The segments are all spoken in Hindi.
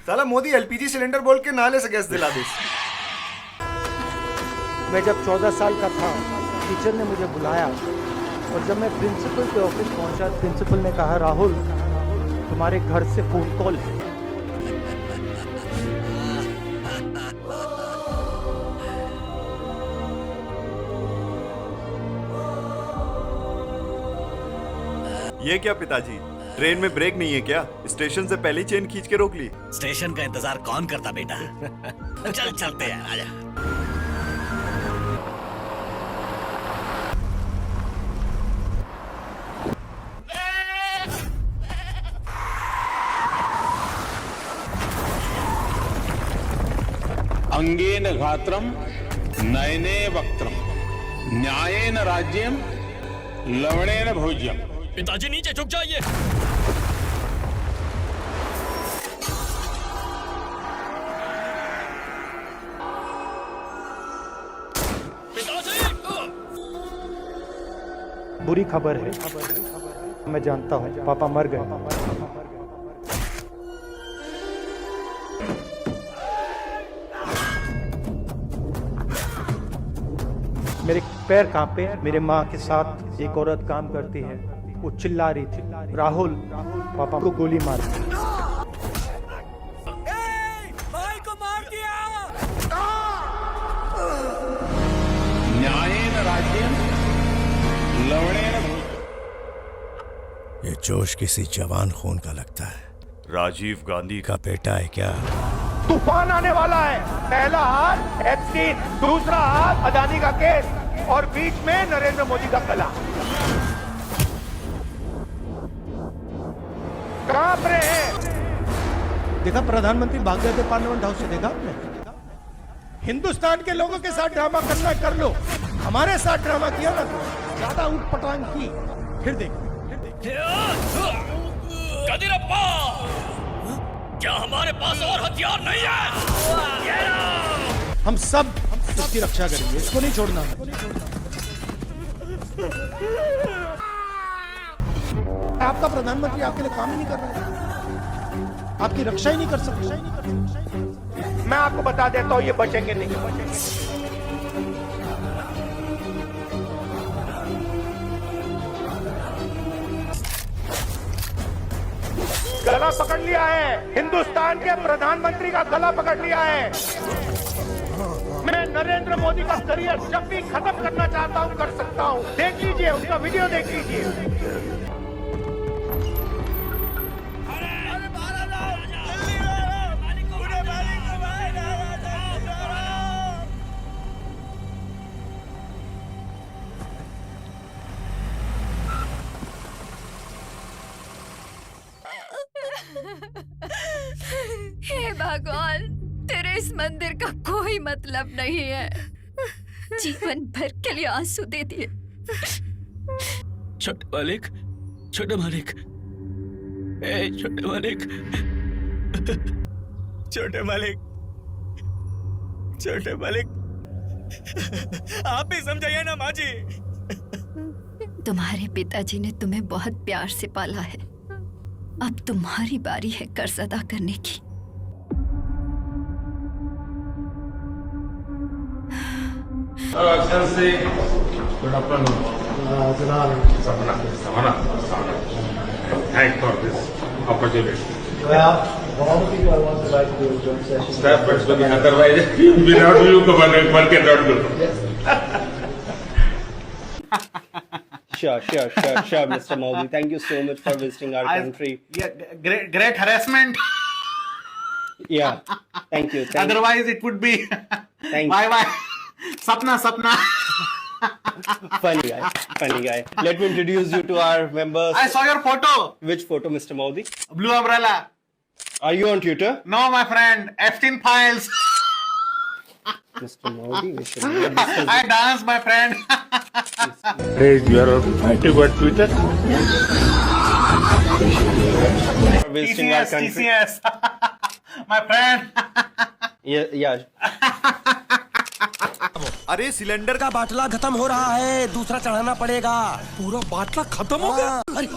साला मोदी एलपीजी सिलेंडर बोल के नाले से गैस दिला दे। मैं जब 14 साल का था, टीचर ने मुझे बुलाया और जब मैं प्रिंसिपल के ऑफिस पहुंचा, प्रिंसिपल ने कहा, राहुल तुम्हारे घर से फोन कॉल है। ये क्या पिताजी, ट्रेन में ब्रेक नहीं है क्या? स्टेशन से पहले ही चेन खींच के रोक ली। स्टेशन का इंतजार कौन करता बेटा? चल चलते हैं, आजा। अंगेन घात्रम नयने वक्त्रम न्यायेन राज्यम लवणेन भोज्यम। पिताजी नीचे झुक जाइए। बुरी खबर है, मैं जानता हूँ, पापा मर गए। मेरे पैर कांपे। मेरे माँ के साथ एक औरत काम करती है, वो चिल्ला रही थी, राहुल पापा को गोली मार दी। भाई को मार दिया। न्यायेन राज्यम लवणेन भोज्यम। ये जोश किसी जवान खून का लगता है। राजीव गांधी का बेटा है क्या? तूफान आने वाला है। पहला हाथ एप्स्टीन, दूसरा हाथ अदानी का केस और बीच में नरेंद्र मोदी का गला। कांप रहे हैं। देखा प्रधानमंत्री भाग गए थे पार्लियामेंट हाउस से, देखा आपने? हिंदुस्तान के लोगों के साथ ड्रामा करना कर लो, हमारे साथ ड्रामा किया ना तो ज्यादा उठपटांग की, फिर देखो। कदीरप्पा, क्या हमारे पास और हथियार नहीं है? हम सब इसकी रक्षा करेंगे, इसको नहीं छोड़ना। आपका प्रधानमंत्री आपके लिए काम ही नहीं कर रहा है, आपकी रक्षा ही नहीं कर सकता। मैं आपको बता देता हूं, ये बचेंगे नहीं। गला पकड़ लिया है, हिंदुस्तान के प्रधानमंत्री का गला पकड़ लिया है। मैं नरेंद्र मोदी का करियर जब भी खत्म करना चाहता हूं कर सकता हूं। देख लीजिए, उसका वीडियो देख लीजिए। हे भगवान, तेरे इस मंदिर का कोई मतलब नहीं है। जीवन भर के लिए आंसू दे दिए। छोटे मालिक, छोटे मालिक, ए छोटे मालिक, छोटे मालिक, छोटे मालिक, आप ही समझाइए ना माँ जी। तुम्हारे पिताजी ने तुम्हें बहुत प्यार से पाला है, अब तुम्हारी बारी है कर्ज अदा करने की। Thanks for this opportunity. That's very otherwise without you one cannot do. Sure, Mr. Modi. Thank you so much for visiting our country. Yeah, great harassment. Yeah, thank you. Otherwise, it would be Thank why? Sapna. Funny guy. Let me introduce you to our members. I saw your photo. Which photo, Mr. Modi? Blue umbrella. Are you on Twitter? No, my friend. Epstein files. Mr. Modi, we should not discuss I dance, my friend. Praise your active on Twitter. for visiting our country. TCS. My friend. Yeah. अरे सिलेंडर का बाटला खत्म हो रहा है, दूसरा चढ़ाना पड़ेगा। पूरा बाटला खत्म हो गया। अरे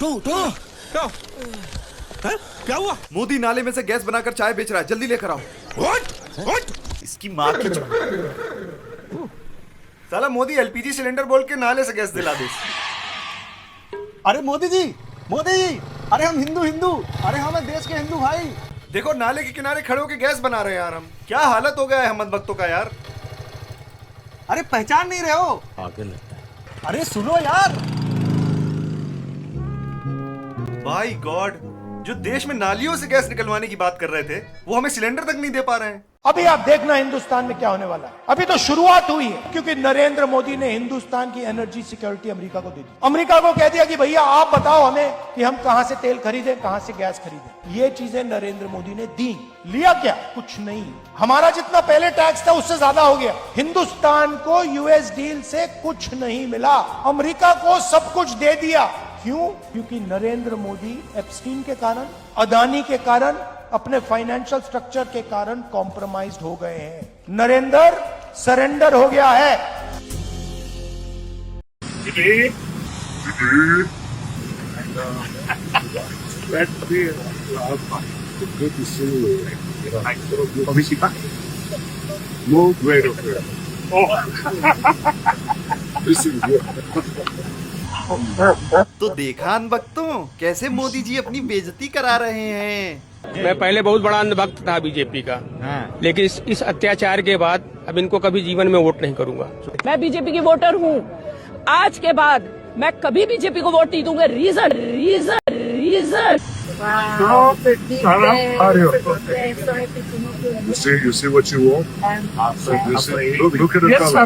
उठो। क्या हुआ? मोदी नाले में से गैस बनाकर चाय बेच रहा है, जल्दी लेकर आओ। व्हाट? इसकी माँ की साला मोदी एलपीजी सिलेंडर बोल के नाले से गैस दिला दे। अरे मोदी जी, अरे हम हिंदू, अरे हम देश के हिंदू भाई। देखो नाले के किनारे खड़े होकर गैस बना रहे हैं यार हम। क्या हालत हो गया है हम भक्तों का यार। अरे पहचान नहीं रहे हो? आगे लगता है। अरे सुनो यार, भाई गॉड, जो देश में नालियों से गैस निकलवाने की बात कर रहे थे वो हमें सिलेंडर तक नहीं दे पा रहे हैं। अभी आप देखना हिंदुस्तान में क्या होने वाला है। अभी तो शुरुआत हुई है, क्योंकि नरेंद्र मोदी ने हिंदुस्तान की एनर्जी सिक्योरिटी अमेरिका को दे दी। अमेरिका को कह दिया कि भैया आप बताओ हमें कि हम कहां से तेल खरीदें, कहां से गैस खरीदें। ये चीजें नरेंद्र मोदी ने दी। लिया क्या? कुछ नहीं। हमारा जितना पहले टैक्स था उससे ज्यादा हो गया। हिंदुस्तान को यूएस डील से कुछ नहीं मिला, अमेरिका को सब कुछ दे दिया। क्यों? क्योंकि नरेंद्र मोदी एप्स्टीन के कारण, अदानी के कारण, अपने फाइनेंशियल स्ट्रक्चर के कारण कॉम्प्रोमाइज्ड हो गए हैं। नरेंद्र सरेंडर हो गया है। तो देखा अनभक्तों, कैसे मोदी जी अपनी बेइज्जती करा रहे हैं। मैं पहले बहुत बड़ा अंधभक्त था बीजेपी का, लेकिन इस अत्याचार के बाद अब इनको कभी जीवन में वोट नहीं करूंगा। मैं बीजेपी की वोटर हूँ। आज के बाद मैं कभी बीजेपी को वोट नहीं दूंगा। Reason You see what you want? Look at the color.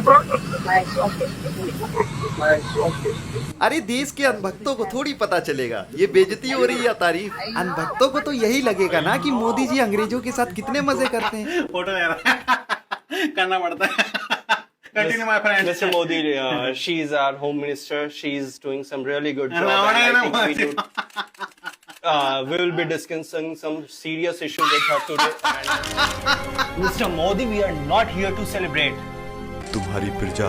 अरे देश के अनभक्तों को थोड़ी पता चलेगा ये बेइज्जती हो रही है या तारीफ। अनभक्तों को तो यही लगेगा ना कि मोदी जी अंग्रेजों के साथ कितने मजे करते हैं। फोटो यार करना पड़ता है। Continue, my friend. Mr. Modi, she is our home minister. She is doing some really good job. And and I think we will be discussing some serious issue with her today. Mr. Modi, we are not here to celebrate. तुम्हारी प्रजा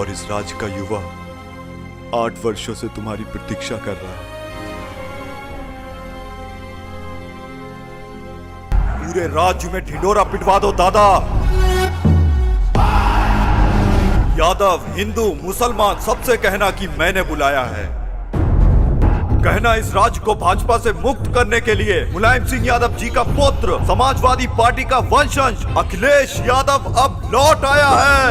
और इस राज्य का युवा 8 वर्षों से तुम्हारी प्रतीक्षा कर रहा है। पूरे राज्य में ढिंडोरा पिटवा दो दादा। यादव, हिंदू, मुसलमान सबसे कहना कि मैंने बुलाया है। कहना इस राज्य को भाजपा से मुक्त करने के लिए मुलायम सिंह यादव जी का पुत्र, समाजवादी पार्टी का वंशज अखिलेश यादव अब लौट आया है।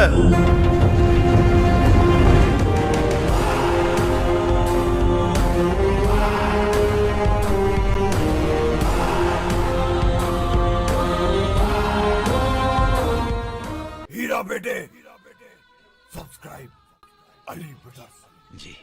हीरा बेटे, सब्सक्राइब अली ब्रदर्स जी।